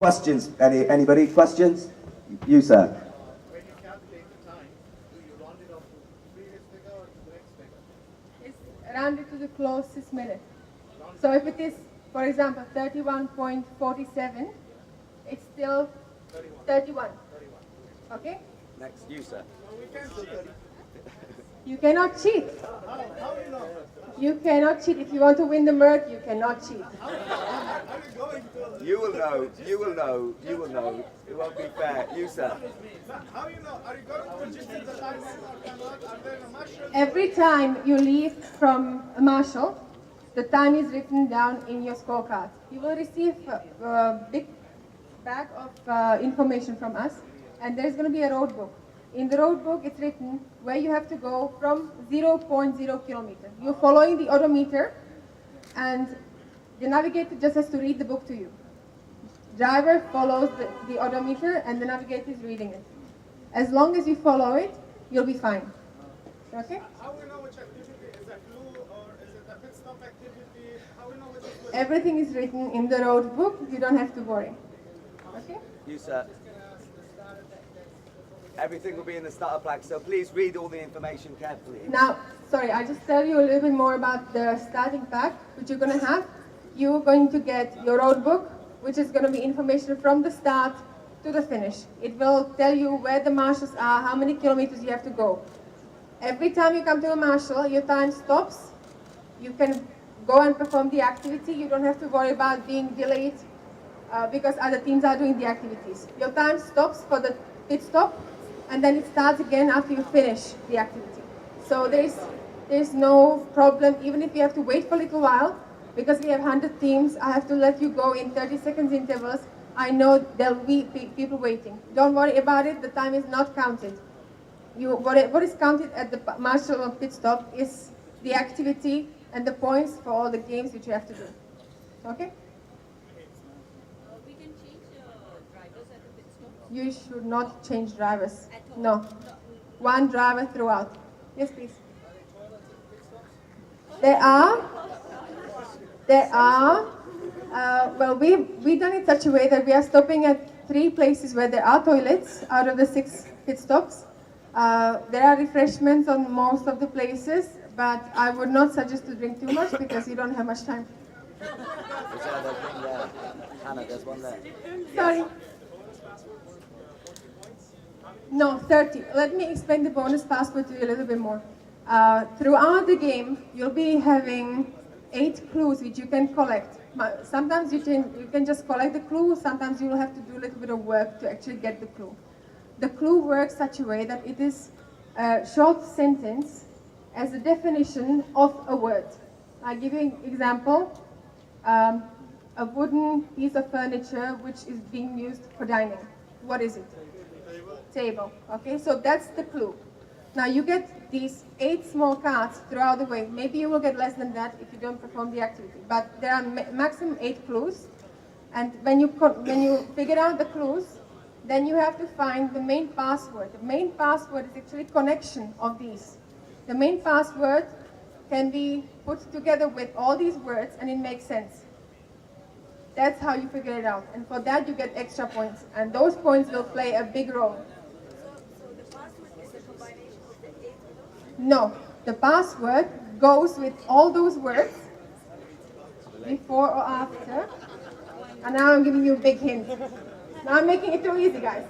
Questions? Anybody? Questions? You, sir. When you calculate the time, do you round it off to the previous figure or to the next figure? It's rounded to the closest minute. So if it is, for example, 31.47, it's still 31. Okay? Next, you, sir. You cannot cheat. How do you know? You cannot cheat. If you want to win the Merc, you cannot cheat. Are you going to? You will know. You will know. You will know. It won't be fair. You, sir. How you know? Are you going to register the time or cannot? Are there a marshal? Every time you leave from a marshal, the time is written down in your scorecard. You will receive a big bag of information from us, and there's going to be a road book. In the road book, it's written where you have to go from 0.0 kilometer. You're following the odometer, and the navigator just has to read the book to you. Driver follows the odometer, and the navigator is reading it. As long as you follow it, you'll be fine. Okay? How we know which activity is a clue or is it a pit stop activity? How we know which is which? Everything is written in the road book. You don't have to worry. Okay? You, sir. Everything will be in the starter pack, so please read all the information carefully. Now, sorry, I'll just tell you a little bit more about the starting pack, which you're going to have. You're going to get your road book, which is going to be information from the start to the finish. It will tell you where the marshals are, how many kilometers you have to go. Every time you come to a marshal, your time stops. You can go and perform the activity. You don't have to worry about being delayed because other teams are doing the activities. Your time stops for the pit stop, and then it starts again after you finish the activity. So there's no problem, even if you have to wait for a little while, because we have 100 teams, I have to let you go in 30 seconds intervals. I know there will be people waiting. Don't worry about it, the time is not counted. What is counted at the marshal or pit stop is the activity and the points for all the games which you have to do. Okay? We can change drivers at the pit stop. You should not change drivers. At all? No. One driver throughout. Yes, please. There are. Well, we've done it such a way that we are stopping at 3 places where there are toilets out of the 6 pit stops. There are refreshments on most of the places, but I would not suggest to drink too much because you don't have much time. Hannah, there's one there. Sorry. No, 30. Let me explain the bonus password to you a little bit more. Throughout the game, you'll be having 8 clues which you can collect. Sometimes you can just collect the clue, sometimes you will have to do a little bit of work to actually get the clue. The clue works such a way that it is a short sentence as a definition of a word. I'll give you an example. A wooden piece of furniture which is being used for dining. What is it? Table. Okay, so that's the clue. Now you get these 8 small cards throughout the way. Maybe you will get less than that if you don't perform the activity. But there are maximum 8 clues. And when you figure out the clues, then you have to find the main password. The main password is actually connection of these. The main password can be put together with all these words and it makes sense. That's how you figure it out. And for that you get extra points. And those points will play a big role. So the password is a combination of the 8 clues? No, the password goes with all those words before or after. And now I'm giving you a big hint. Now I'm making it too easy, guys.